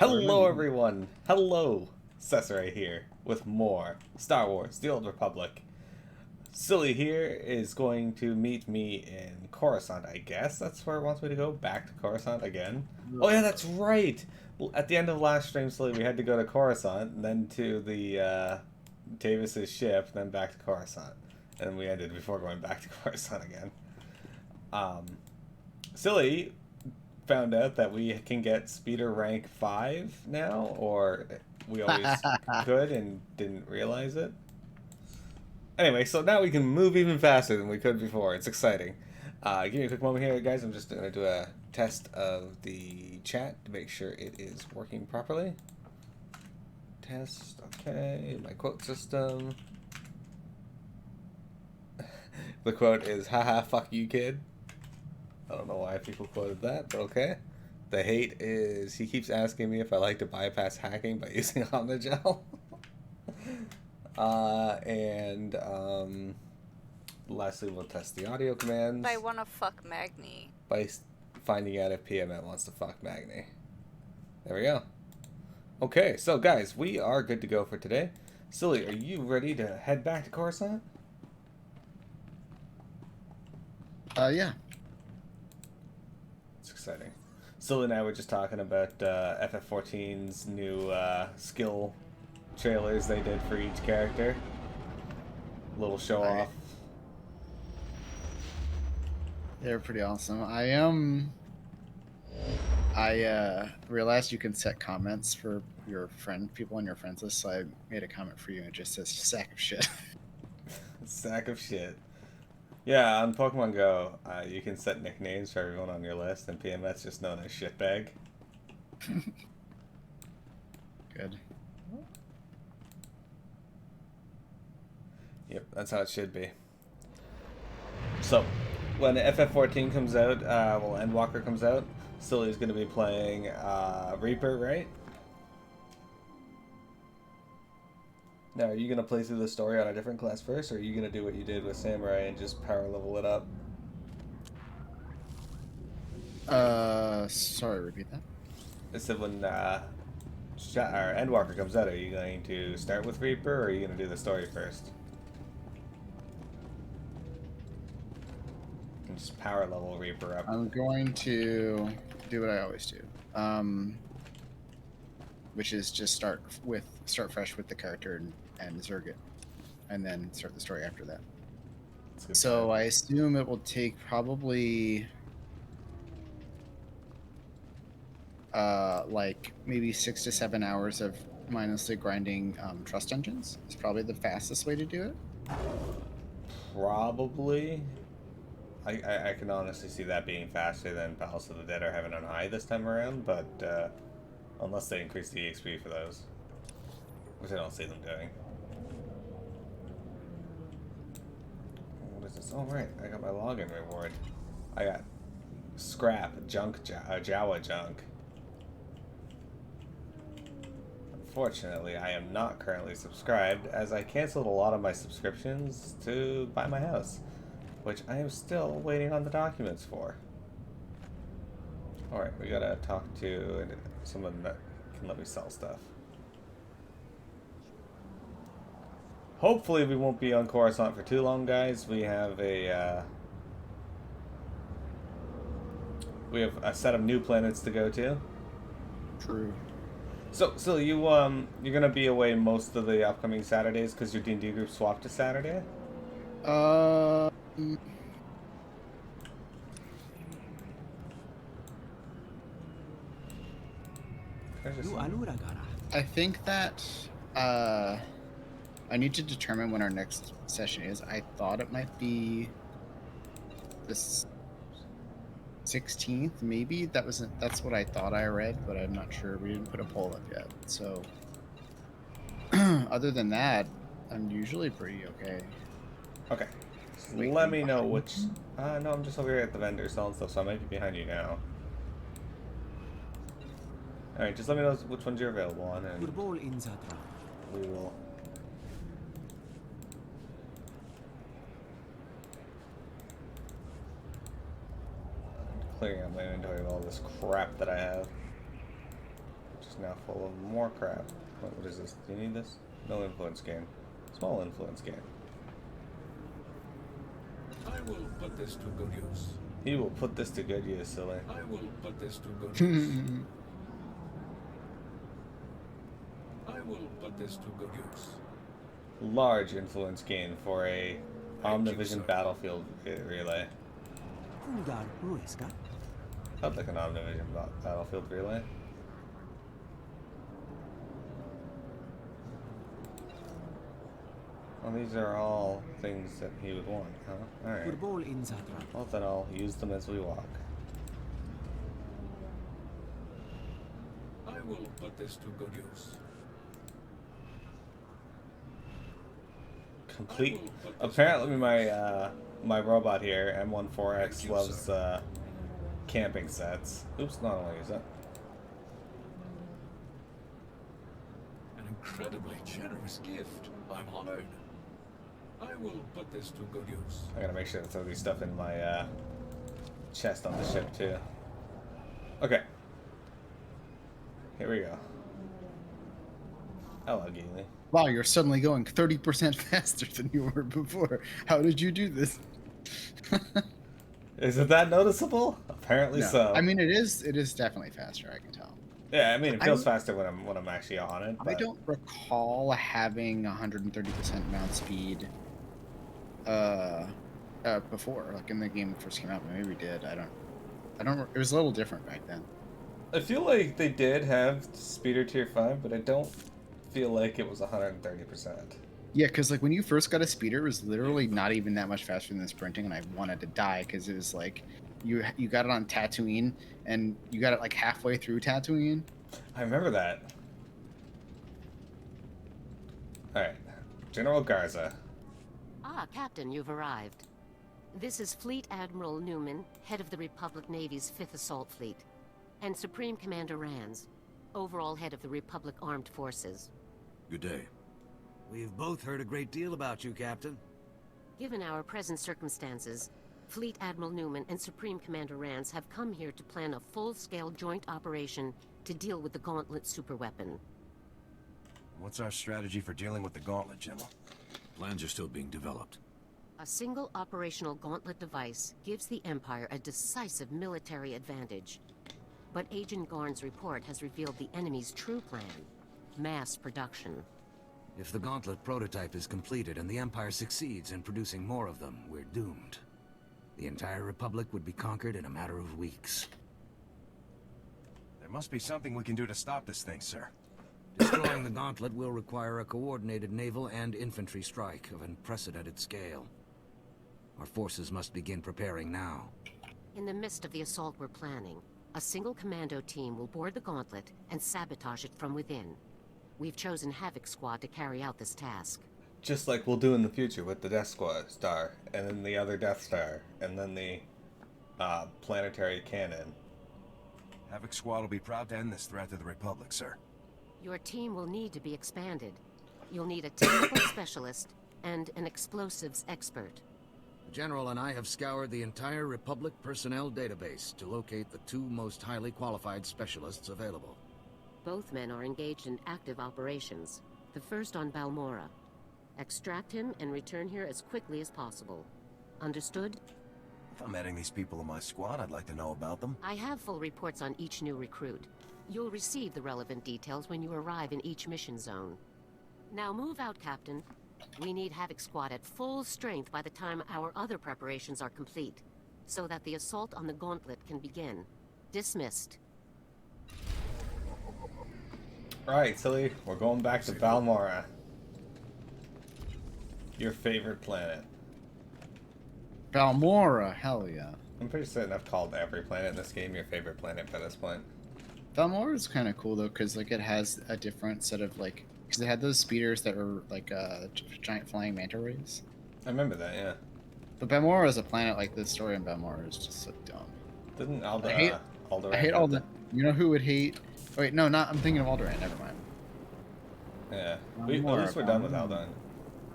Hello, everyone. Hello, Cesare here with more Star Wars: The Old Republic. Silly here is going to meet me in Coruscant, I guess. That's where it wants me to go. Back to Coruscant again. Oh yeah, that's right. At the end of last stream, Silly, we had to go to Coruscant, and then to the Davis's ship, then back to Coruscant, and we ended before going back to Coruscant again. Silly found out that we can get speeder rank 5 now, or we always could and didn't realize it. Anyway, so now we can move even faster than we could before. It's exciting. Give me a quick moment here, guys. I'm just going to do a test of the chat to make sure it is working properly. Test, okay, my quote system. The quote is, haha, fuck you, kid. I don't know why people quoted that, but okay. The hate is, he keeps asking me if I like to bypass hacking by using Omnigel. Lastly, we'll test the audio commands. I wanna fuck Magni. By finding out if PMM wants to fuck Magni. There we go. Okay, so guys, we are good to go for today. Silly, are you ready to head back to Coruscant? Yeah. It's exciting. Silly and I were just talking about FF14's new skill trailers they did for each character. Little show off. They're pretty awesome. I realized you can set comments for your people on your friends list, so I made a comment for you and it just says sack of shit. Sack of shit. Yeah, on Pokemon Go, you can set nicknames for everyone on your list, and PMS just known as shitbag. Good. Yep, that's how it should be. So, when FF14 comes out, Endwalker comes out, Silly's going to be playing Reaper, right? Now, are you going to play through the story on a different class first, or are you going to do what you did with Samurai and just power level it up? Sorry, repeat that? I said when Endwalker comes out, are you going to start with Reaper, or are you going to do the story first? And just power level Reaper up. I'm going to do what I always do. Which is just start fresh with the character and Zerg it, and then start the story after that. So I assume it will take probably like maybe 6 to 7 hours of mindlessly grinding trust engines. It's probably the fastest way to do it. Probably. I can honestly see that being faster than Palace of the Dead or Heaven on High this time around, but unless they increase the EXP for those, which I don't see them doing. What is this? Oh, right. I got my login reward. I got scrap, junk, Jawa junk. Unfortunately, I am not currently subscribed, as I canceled a lot of my subscriptions to buy my house, which I am still waiting on the documents for. Alright, we gotta talk to someone that can let me sell stuff. Hopefully we won't be on Coruscant for too long, guys. We have a set of new planets to go to. True. So you're gonna be away most of the upcoming Saturdays because your D&D group swapped to Saturday? I think that I need to determine when our next session is. I thought it might be the 16th, maybe. That's what I thought I read, but I'm not sure. We didn't put a poll up yet. So other than that, I'm usually pretty okay. Okay. Let me know which... no, I'm just over here at the vendor selling stuff, so I might be behind you now. Alright, just let me know which ones you're available on, and we will... clearing out my inventory of all this crap that I have. Just now full of more crap. What is this? Do you need this? No influence gain. Small influence gain. I will put this to good use. He will put this to good use, silly. I will put this to good use. I will put this to good use. Large influence gain for a Omnivision battlefield relay. I'd like an Omnivision battlefield relay. Well, these are all things that he would want, huh? Alright. Well, then I'll use them as we walk. I will put this to good use. Complete. Apparently, my my robot here, M14X, loves camping sets. Oops, not only is that. An incredibly generous gift. I'm honored. I will put this to good use. I gotta make sure to throw these stuff in my chest on the ship too. Okay. Here we go. Hello, Geely. Wow, you're suddenly going 30% faster than you were before. How did you do this? Is it that noticeable? Apparently No. so. I mean, it is definitely faster. I can tell. Yeah, I mean, it feels faster when I'm actually on it. I don't recall having 130% mount speed before, like in the game when it first came out. Maybe we did. I don't. It was a little different back then. I feel like they did have speeder tier 5, but I don't feel like it was 130%. Yeah, because like when you first got a speeder, it was literally not even that much faster than sprinting, and I wanted to die because it was like you got it on Tatooine, and you got it like halfway through Tatooine. I remember that. Alright. General Garza. Ah, Captain, you've arrived. This is Fleet Admiral Newman, head of the Republic Navy's 5th Assault Fleet, and Supreme Commander Rands, overall head of the Republic Armed Forces. Good day. We've both heard a great deal about you, Captain. Given our present circumstances, Fleet Admiral Newman and Supreme Commander Rands have come here to plan a full-scale joint operation to deal with the Gauntlet superweapon. What's our strategy for dealing with the Gauntlet, General? Plans are still being developed. A single operational Gauntlet device gives the Empire a decisive military advantage. But Agent Garn's report has revealed the enemy's true plan: mass production. If the Gauntlet prototype is completed and the Empire succeeds in producing more of them, we're doomed. The entire Republic would be conquered in a matter of weeks. There must be something we can do to stop this thing, sir. Destroying the Gauntlet will require a coordinated naval and infantry strike of unprecedented scale. Our forces must begin preparing now. In the midst of the assault we're planning, a single commando team will board the Gauntlet and sabotage it from within. We've chosen Havoc Squad to carry out this task. Just like we'll do in the future with the Death Star, and then the other Death Star, and then the planetary cannon. Havoc Squad will be proud to end this threat to the Republic, sir. Your team will need to be expanded. You'll need a technical specialist and an explosives expert. The General and I have scoured the entire Republic personnel database to locate the two most highly qualified specialists available. Both men are engaged in active operations. The first on Balmora. Extract him and return here as quickly as possible. Understood? If I'm adding these people to my squad, I'd like to know about them. I have full reports on each new recruit. You'll receive the relevant details when you arrive in each mission zone. Now move out, Captain. We need Havoc Squad at full strength by the time our other preparations are complete, so that the assault on the Gauntlet can begin. Dismissed. Alright, silly. We're going back to Balmora. Your favorite planet. Balmora, hell yeah. I'm pretty certain I've called every planet in this game your favorite planet by this point. Balmora is kind of cool though, because like it has a different set of like, because it had those speeders that were like giant flying manta rays. I remember that, yeah. But Balmora as a planet, like the story in Balmora is just so dumb. Didn't I hate Alderaan all the. You know who would hate? Oh, wait, no, not. I'm thinking of Alderaan. Never mind. Yeah, at Balmora, least we're done with Balmora. Alderaan.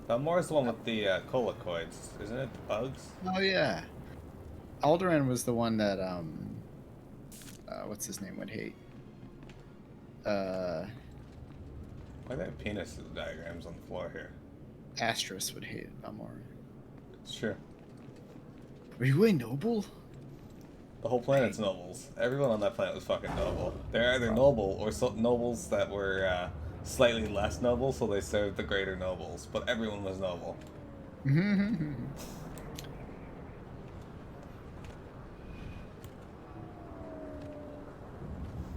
Balmora's the one with the colicoids, isn't it? The bugs? Oh yeah. Alderaan was the one that what's his name would hate. Why do they have penis diagrams on the floor here? Astros would hate Balmora. It's true. Are you a noble? The whole planet's nobles. Everyone on that planet was fucking noble. They're either noble or nobles that were slightly less noble, so they served the greater nobles. But everyone was noble.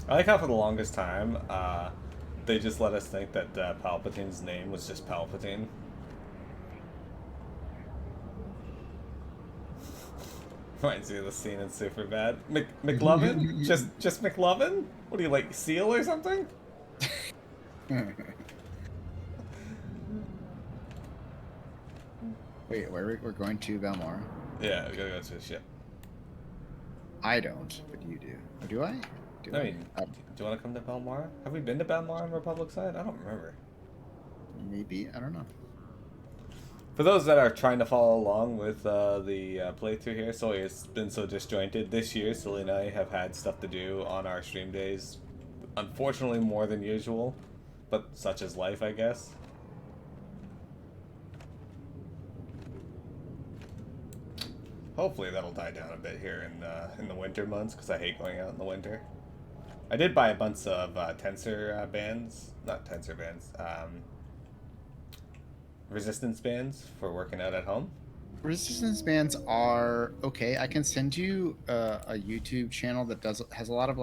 I like how for the longest time, they just let us think that Palpatine's name was just Palpatine. Reminds me of the scene in Superbad. McLovin? just McLovin? What do you like, Seal or something? Wait, we're going to Balmora? Yeah, we gotta go to the ship. I don't, but you do. Or do I? Do I mean, do you want to come to Balmora? Have we been to Balmora on Republic side? I don't remember. Maybe, I don't know. For those that are trying to follow along with the playthrough here, sorry it's been so disjointed. This year, Sully and I have had stuff to do on our stream days. Unfortunately, more than usual, but such is life, I guess. Hopefully that'll die down a bit here in the winter months, because I hate going out in the winter. I did buy a bunch of tensor bands, not tensor bands, resistance bands for working out at home. Resistance bands are okay. I can send you a YouTube channel that has a lot of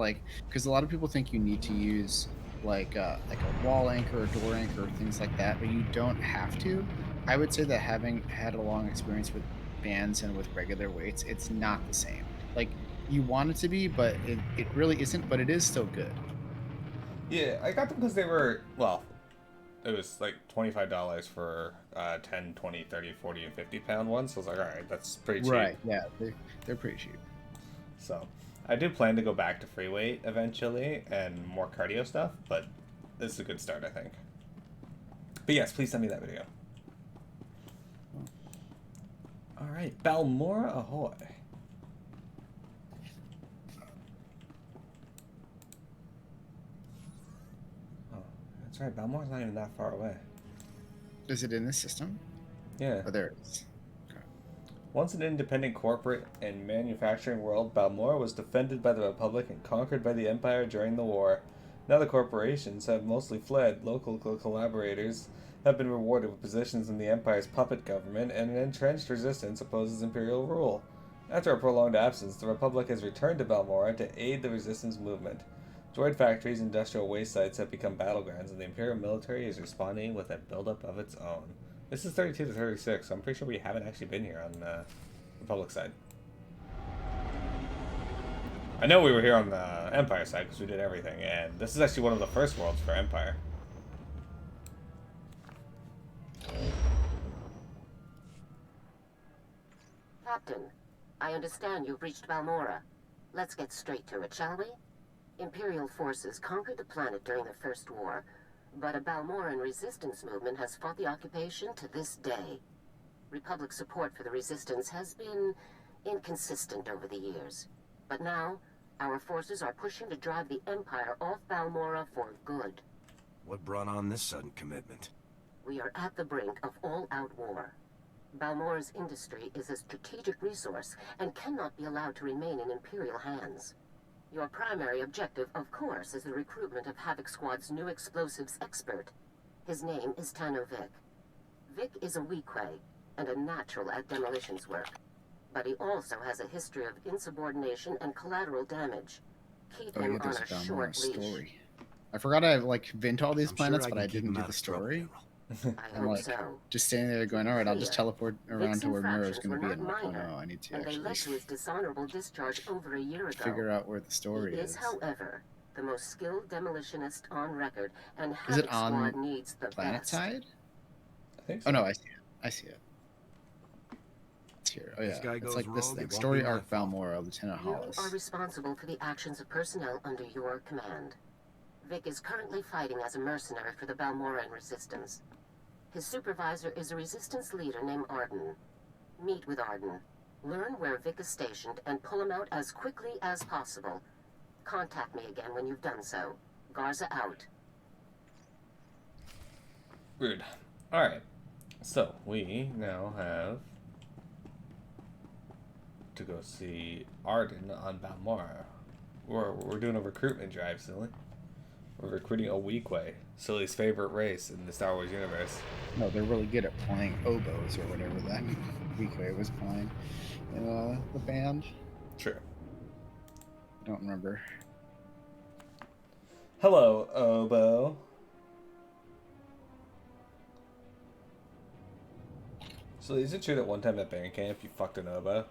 because a lot of people think you need to use like a wall anchor or door anchor or things like that, but you don't have to. I would say that having had a long experience with bands and with regular weights, it's not the same. Like you want it to be, but it really isn't. But it is still good. Yeah, I got them because they were, well, it was like $25 for 10, 20, 30, 40, and 50 pound ones. So I was like, all right, that's pretty cheap. Right, yeah, they're pretty cheap. So I do plan to go back to free weight eventually and more cardio stuff, but this is a good start, I think. But yes, please send me that video. All right, Balmora ahoy. That's right, Balmora's not even that far away. Is it in the system? Yeah. Oh, there it is. Okay. Once an independent corporate and manufacturing world, Balmora was defended by the Republic and conquered by the Empire during the war. Now the corporations have mostly fled. Local collaborators have been rewarded with positions in the Empire's puppet government, and an entrenched resistance opposes Imperial rule. After a prolonged absence, the Republic has returned to Balmora to aid the resistance movement. Droid factories and industrial waste sites have become battlegrounds, and the Imperial military is responding with a buildup of its own. This is 32 to 36, so I'm pretty sure we haven't actually been here on the Republic side. I know we were here on the Empire side because we did everything, and this is actually one of the first worlds for Empire. Captain, I understand you've reached Balmora. Let's get straight to it, shall we? Imperial forces conquered the planet during the First War, but a Balmoran resistance movement has fought the occupation to this day. Republic support for the resistance has been inconsistent over the years, but now our forces are pushing to drive the Empire off Balmora for good. What brought on this sudden commitment? We are at the brink of all-out war. Balmora's industry is a strategic resource and cannot be allowed to remain in Imperial hands. Your primary objective, of course, is the recruitment of Havoc Squad's new explosives expert. His name is Tano Vic. Vic is a Weequay and a natural at demolitions work, but he also has a history of insubordination and collateral damage. Keep him on a short leash. Story. I forgot I vent all these I'm planets, sure but I can keep didn't him do out the of trouble, story. General. I I'm hope like so. just standing there going, all right, I'll just teleport around Vic's to where Miro's infractions going to were be. And not I'm like, oh minor, no, I need to and they led to actually his dishonorable discharge over a year ago. figure out where the story He is. is, however, the most skilled demolitionist on record, and Is it Havoc Squad on needs the planet best. side? I think so. Oh no, I see it. I see it. It's here. Oh This yeah, guy it's goes like this rogue, thing. it won't Story be my arc fault. Balmora, Lieutenant You Hollis. are responsible for the actions of personnel under your command. Vic is currently fighting as a mercenary for the Balmoran Resistance. His supervisor is a resistance leader named Arden. Meet with Arden. Learn where Vic is stationed and pull him out as quickly as possible. Contact me again when you've done so. Garza out. Rude. Alright. So, we now have to go see Arden on Balmora. We're doing a recruitment drive, silly. We're recruiting a Weequay, Silly's favorite race in the Star Wars universe. No, they're really good at playing oboes or whatever that Weequay was playing in the band. True. I don't remember. Hello, oboe. So is it true that one time at band camp you fucked an oboe?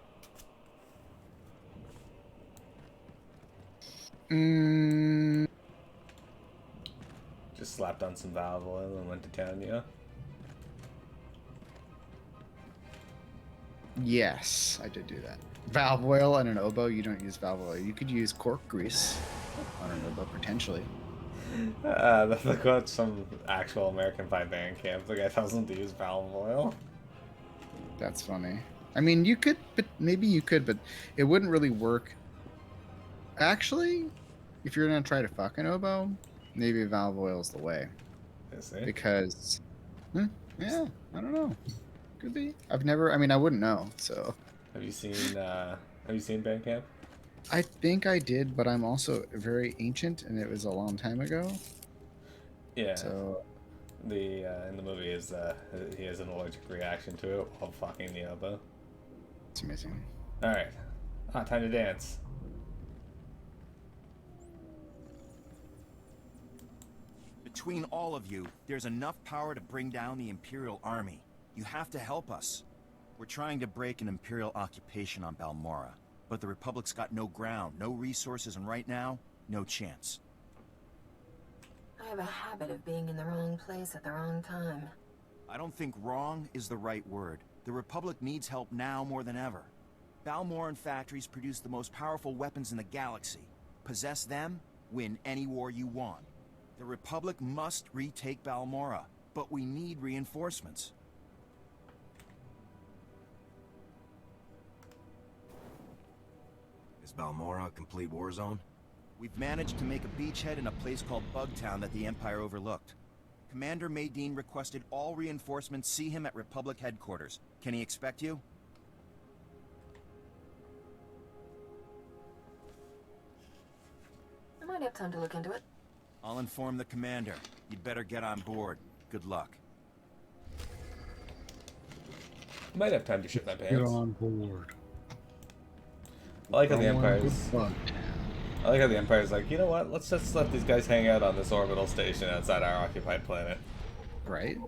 Just slapped on some valve oil and went to town, yeah? Yes, I did do that. Valve oil and an oboe, you don't use valve oil. You could use cork grease on an oboe, potentially. The quote's from actual American Pie band camp. The guy tells him to use valve oil. That's funny. I mean, you could, but maybe you could, but it wouldn't really work. Actually, if you're gonna try to fuck an oboe, maybe valve oil's the way. Is it? Because, yeah, I don't know. Could be. I've never. I mean, I wouldn't know. So. Have you seen band camp? I think I did, but I'm also very ancient, and it was a long time ago. Yeah. So. In the movie is he has an allergic reaction to it while fucking the oboe. It's amazing. All right, time to dance. Between all of you, there's enough power to bring down the Imperial Army. You have to help us. We're trying to break an Imperial occupation on Balmora, but the Republic's got no ground, no resources, and right now, no chance. I have a habit of being in the wrong place at the wrong time. I don't think wrong is the right word. The Republic needs help now more than ever. Balmoran factories produce the most powerful weapons in the galaxy. Possess them, win any war you want. The Republic must retake Balmora, but we need reinforcements. Is Balmora a complete war zone? We've managed to make a beachhead in a place called Bugtown that the Empire overlooked. Commander Maydeen requested all reinforcements see him at Republic headquarters. Can he expect you? I might have time to look into it. I'll inform the commander. You'd better get on board. Good luck. Might have time to shit my Get pants. on board. I like how the Don't wanna Empire's. go Bugtown. I like how the Empire's like, you know what? Let's just let these guys hang out on this orbital station outside our occupied planet. Right?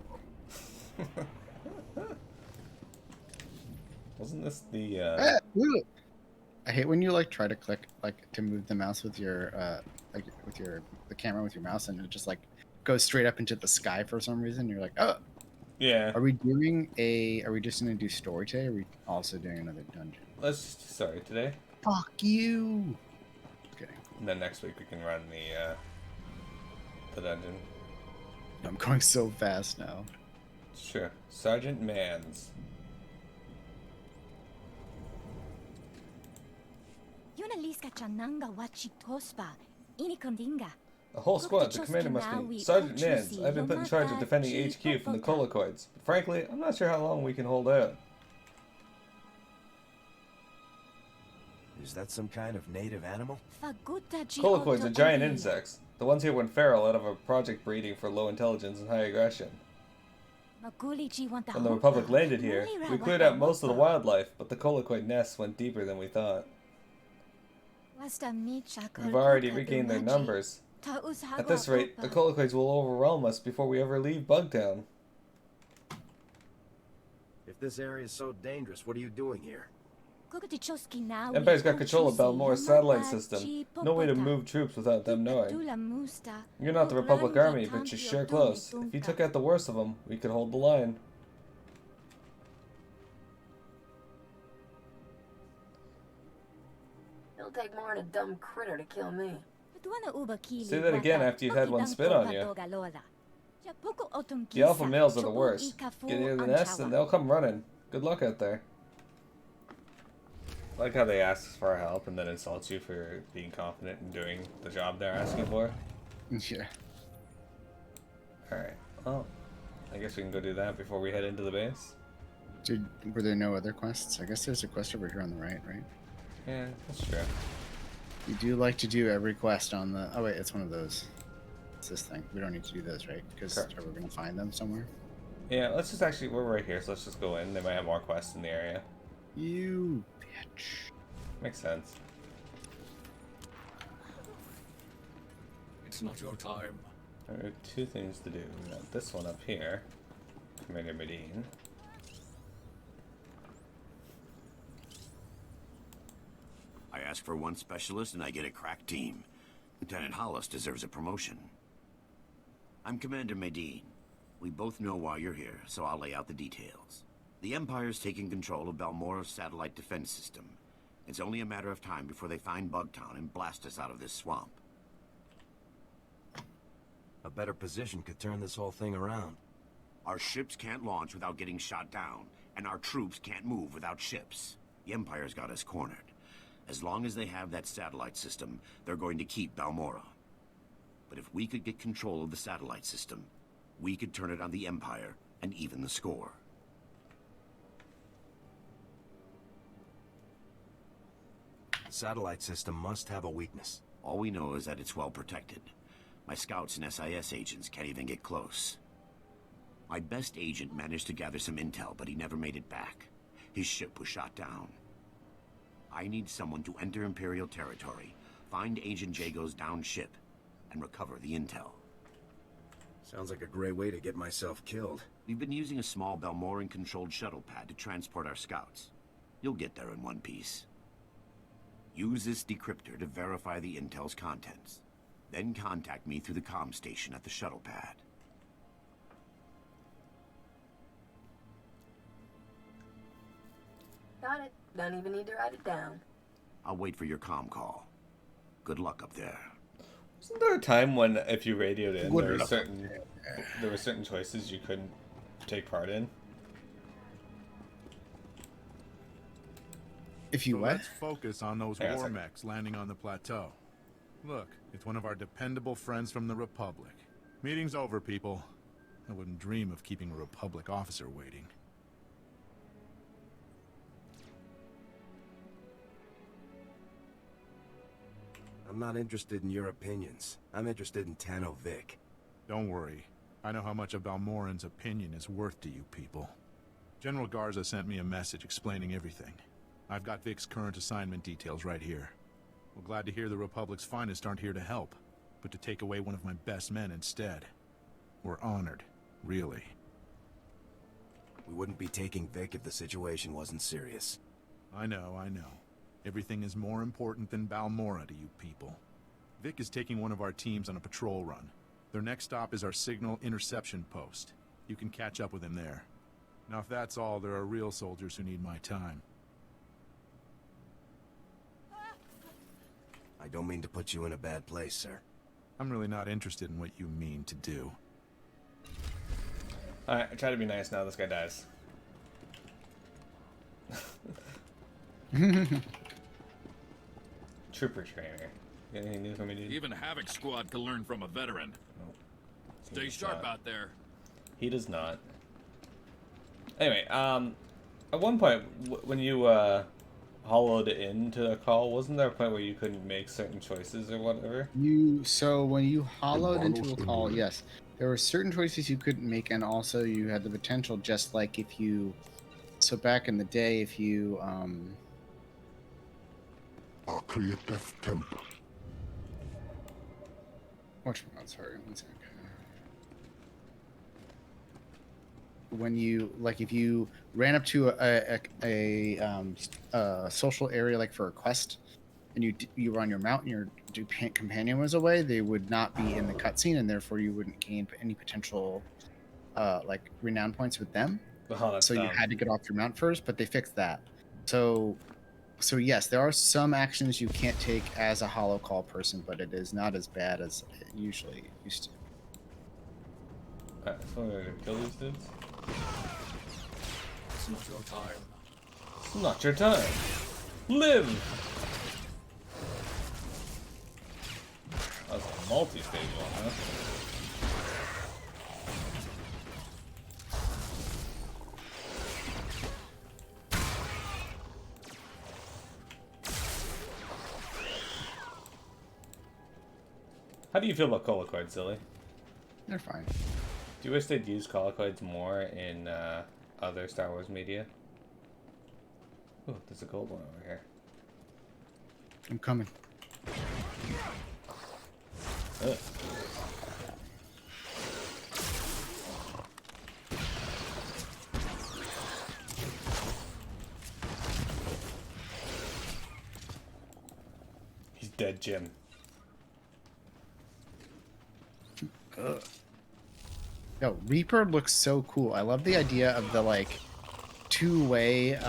Wasn't this the? Look. I hate when you like try to click like to move the mouse with your like with the camera with your mouse and it just like goes straight up into the sky for some reason. You're like, oh. Yeah. Are we just gonna do story today? Or are we also doing another dungeon? Sorry, today. Fuck you. Okay. And then next week we can run the dungeon. I'm going so fast now. Sure. Sergeant Mans. The whole squad, the commander must be Sergeant Mans. I've been put in charge of defending HQ from the Colocoids. But frankly, I'm not sure how long we can hold out. Is that some kind of native animal? Colocoids are giant insects. The ones here went feral out of a project breeding for low intelligence and high aggression. When the Republic landed here, we cleared out most of the wildlife, but the Colocoid nests went deeper than we thought. We've already regained their numbers. At this rate, the Colocoids will overwhelm us before we ever leave Bugtown. If this area is so dangerous, what are you doing here? Empire's got control of Balmora's satellite system. No way to move troops without them knowing. You're not the Republic Army, but you're sure close. If you took out the worst of them, we could hold the line. It'll take more than a dumb critter to kill me. Say that again after you've had one spit on you. The alpha males are the worst. Get near the nest and they'll come running. Good luck out there. I like how they ask for our help and then insult you for being confident in doing the job they're asking for. Yeah. Alright, well, I guess we can go do that before we head into the base. Were there no other quests? I guess there's a quest over here on the right? Yeah, that's true. You do like to do every quest on the... Oh, wait, it's one of those. It's this thing. We don't need to do those, right? Because Correct. we're going to find them somewhere. Yeah, let's just actually, we're right here, so let's just go in. They might have more quests in the area. You bitch. Makes sense. It's not your time. There are two things to do. We got this one up here. Commander Medine. I ask for one specialist and I get a crack team. Lieutenant Hollis deserves a promotion. I'm Commander Medine. We both know why you're here, so I'll lay out the details. The Empire's taking control of Balmora's satellite defense system. It's only a matter of time before they find Bugtown and blast us out of this swamp. A better position could turn this whole thing around. Our ships can't launch without getting shot down, and our troops can't move without ships. The Empire's got us cornered. As long as they have that satellite system, they're going to keep Balmora. But if we could get control of the satellite system, we could turn it on the Empire and even the score. The satellite system must have a weakness. All we know is that it's well protected. My scouts and SIS agents can't even get close. My best agent managed to gather some intel, but he never made it back. His ship was shot down. I need someone to enter Imperial territory, find Agent Jago's downed ship, and recover the intel. Sounds like a great way to get myself killed. We've been using a small Balmoran-controlled shuttle pad to transport our scouts. You'll get there in one piece. Use this decryptor to verify the intel's contents. Then contact me through the comm station at the shuttle pad. Got it. Don't even need to write it down. I'll wait for your comm call. Good luck up there. Wasn't there a time when if you radioed in, Good there luck. were certain choices you couldn't take part in? If you So what? let's focus on those Hang on a war second. mechs landing on the plateau. Look, it's one of our dependable friends from the Republic. Meeting's over, people. I wouldn't dream of keeping a Republic officer waiting. I'm not interested in your opinions. I'm interested in Tano Vic. Don't worry. I know how much a Balmoran's opinion is worth to you people. General Garza sent me a message explaining everything. I've got Vic's current assignment details right here. We're glad to hear the Republic's finest aren't here to help, but to take away one of my best men instead. We're honored, really. We wouldn't be taking Vic if the situation wasn't serious. I know. Everything is more important than Balmora to you people. Vic is taking one of our teams on a patrol run. Their next stop is our signal interception post. You can catch up with him there. Now if that's all, there are real soldiers who need my time. I don't mean to put you in a bad place, sir. I'm really not interested in what you mean to do. Alright, I try to be nice now this guy dies. Trooper trainer. You got anything new for me, dude? Even Havoc squad can learn from a veteran. He Stay does sharp not. out there. He does not. Anyway, at one point, when you hollowed into a call, wasn't there a point where you couldn't make certain choices or whatever? So when you hollowed into a call, yes, there were certain choices you couldn't make, and also you had the potential, just like if you. So back in the day, if you I'll create death temple. sorry, one second. When you if you ran up to a social area like for a quest, and you were on your mount and your companion was away, they would not be in the cutscene, and therefore you wouldn't gain any potential renown points with them. Oh, that's So you dumb. had to get off your mount first, but they fixed that. So yes, there are some actions you can't take as a hollow call person, but it is not as bad as it usually used to. Alright, so we're gonna kill these dudes. It's not your time. It's not your time. Live! That was a multi-stage one, huh? How do you feel about colocoids, Silly? They're fine. Do you wish they'd use colocoids more in other Star Wars media? Oh, there's a gold one over here. I'm coming. Ugh. He's dead, Jim. Yo, Reaper looks so cool. I love the idea of the like two-way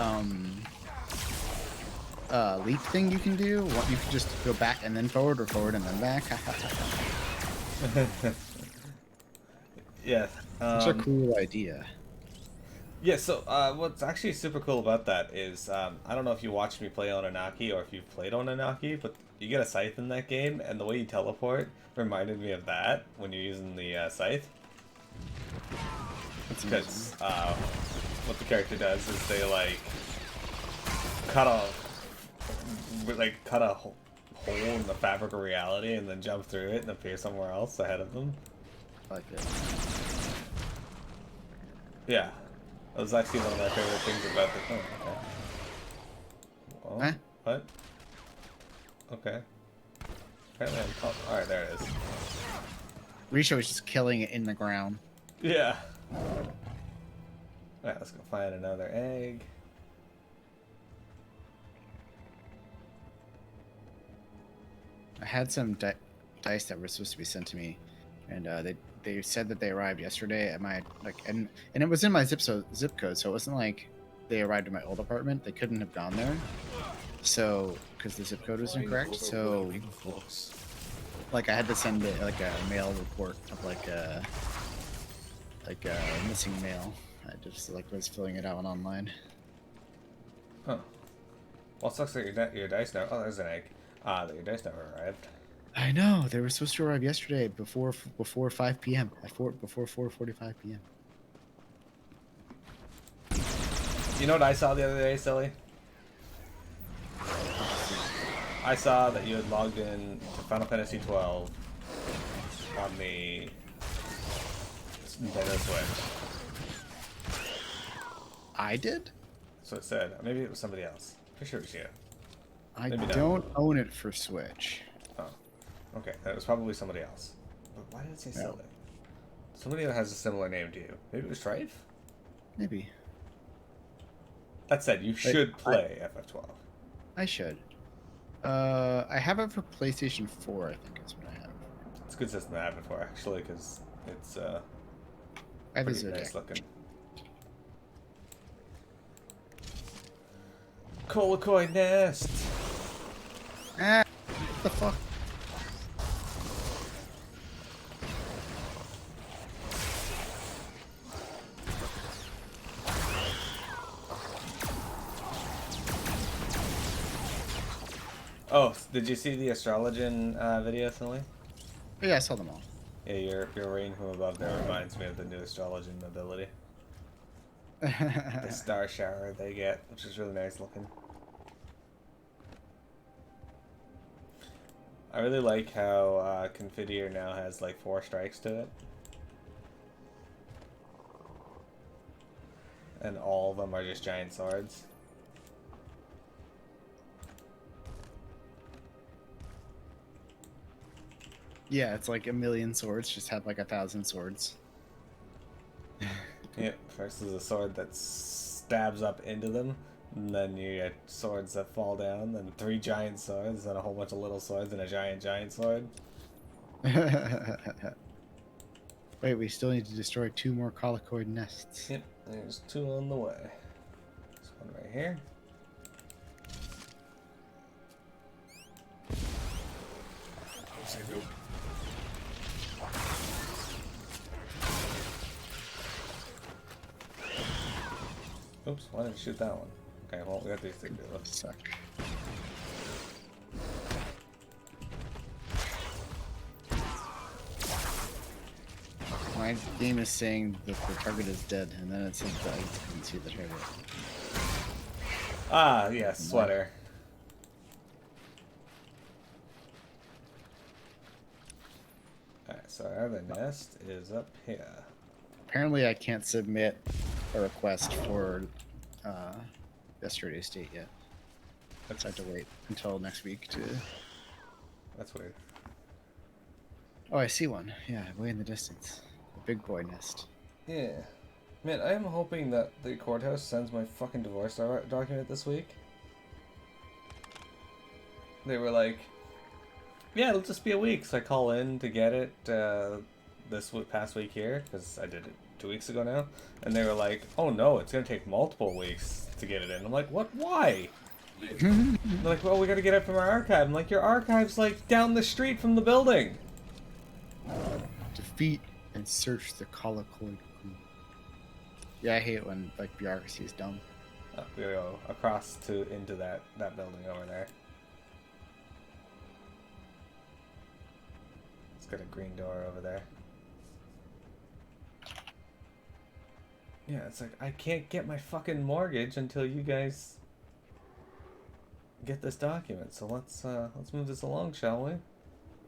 leap thing you can do. What you can just go back and then forward, or forward and then back. Yeah. It's a cool idea. Yeah, so what's actually super cool about that is, I don't know if you watched me play Onanaki or if you've played Onanaki, but you get a scythe in that game, and the way you teleport reminded me of that when you're using the scythe. Because what the character does is they like cut a hole in the fabric of reality and then jump through it and appear somewhere else ahead of them. I like it. Yeah, that was actually one of my favorite things about the. Oh, okay. Well, what? Okay. Apparently I'm. Oh, all right, there it is. Risha was just killing it in the ground. Yeah. Alright, let's go find another egg. I had some dice that were supposed to be sent to me, and they said that they arrived yesterday at my and it was in my zip code, so it wasn't like they arrived at my old apartment. They couldn't have gone there, so because the zip code was incorrect. So like I had to send it like a mail report of like a missing mail. I just like was filling it out online. Huh. Well, it sucks that your dice never. Oh, there's an egg. That your dice never arrived. I know they were supposed to arrive yesterday before 5 p.m. before 4:45 p.m. You know what I saw the other day, Silly? I saw that you had logged in to Final Fantasy 12 on the Nintendo Switch. I did? So it said. Maybe it was somebody else. Pretty sure it was you. I Maybe don't own it for Switch. Oh. Okay, that was probably somebody else. But why did it say No. Silly? Somebody that has a similar name to you. Maybe it was Strife? Maybe. That said, you should play FF12. I should. I have it for PlayStation 4, I think is what I have. It's a good system to have it for, actually, because it's I have a pretty Zodiac. nice looking. Colocoid nest! Ah, what the fuck? Oh, did you see the Astrologian video, Silly? Oh, yeah, I saw them all. Yeah, your rain from above there reminds me of the new Astrologian ability. The star shower they get, which is really nice looking. I really like how Confidier now has like 4 strikes to it. And all of them are just giant swords. Yeah, it's like 1,000,000 swords, just have like 1,000 swords. Yep, first is a sword that stabs up into them, and then you get swords that fall down, then 3 giant swords, then a whole bunch of little swords, and a giant sword. Wait, we still need to destroy 2 more colicoid nests. Yep, there's 2 on the way. This one right here. Oops, why did I shoot that one? Okay, well, we got these things to do. Suck. My game is saying that the target is dead, and then it says that I didn't see the target. Ah, yes, sweater. Alright, so our other nest is up here. Apparently, I can't submit a request for yesterday's date yet. I have to wait until next week to. That's weird. Oh, I see one. Yeah, way in the distance. A big boy nest. Yeah. Man, I am hoping that the courthouse sends my fucking divorce document this week. They were like, yeah, it'll just be a week. So I call in to get it this past week here, because I did it 2 weeks ago now. And they were like, oh no, it's going to take multiple weeks to get it in. I'm like, what? Why? They're like, well, we got to get it from our archive. I'm like, your archive's like down the street from the building. Defeat and search the Colloquy. Yeah, I hate when like bureaucracy is dumb. We gotta go across into that building over there. It's got a green door over there. Yeah, it's like I can't get my fucking mortgage until you guys get this document. So let's move this along, shall we?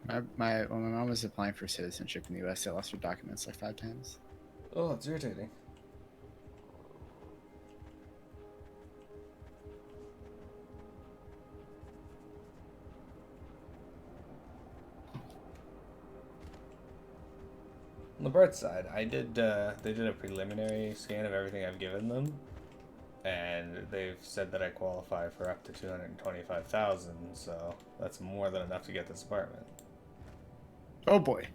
When my mom was applying for citizenship in the U.S., they lost her documents like 5 times. Oh, it's irritating. On the bright side, they did a preliminary scan of everything I've given them, and they've said that I qualify for up to $225,000. So that's more than enough to get this apartment. Oh boy.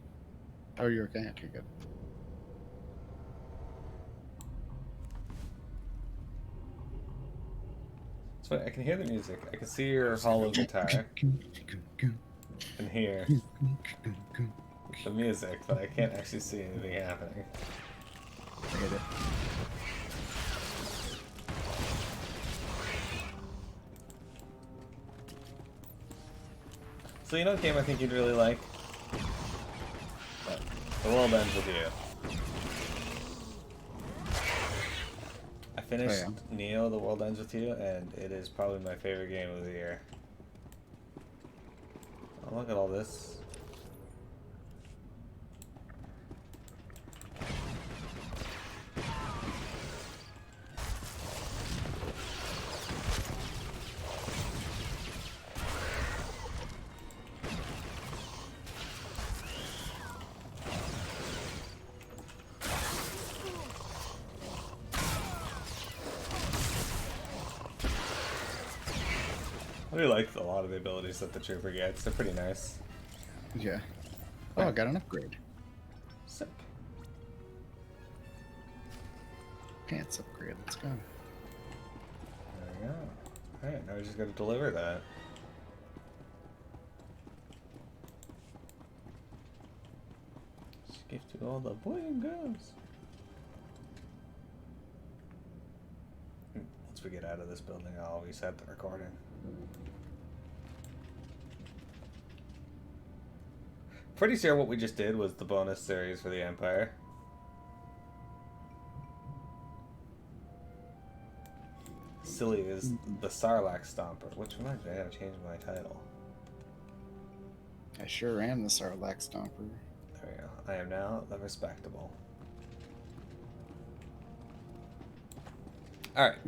Oh, you're okay. Okay, good. It's funny, I can hear the music. I can see your hollow guitar. And hear the music, but I can't actually see anything happening. I get it. So you know what game I think you'd really like? The World Ends With You. I finished Neo, The World Ends With You, and it is probably my favorite game of the year. Oh, look at all this. I really like a lot of the abilities that the trooper gets. They're pretty nice. Yeah. Oh, I got an upgrade. Sick. Pants upgrade. Let's go. There we go. Alright, now we just gotta deliver that. Just give to all the boys and girls. Once we get out of this building, I'll reset the recording. Pretty sure what we just did was the bonus series for the Empire. Silly is the Sarlacc Stomper, which reminds me, I gotta change my title. I sure am the Sarlacc Stomper. There we go. I am now the Respectable. Alright.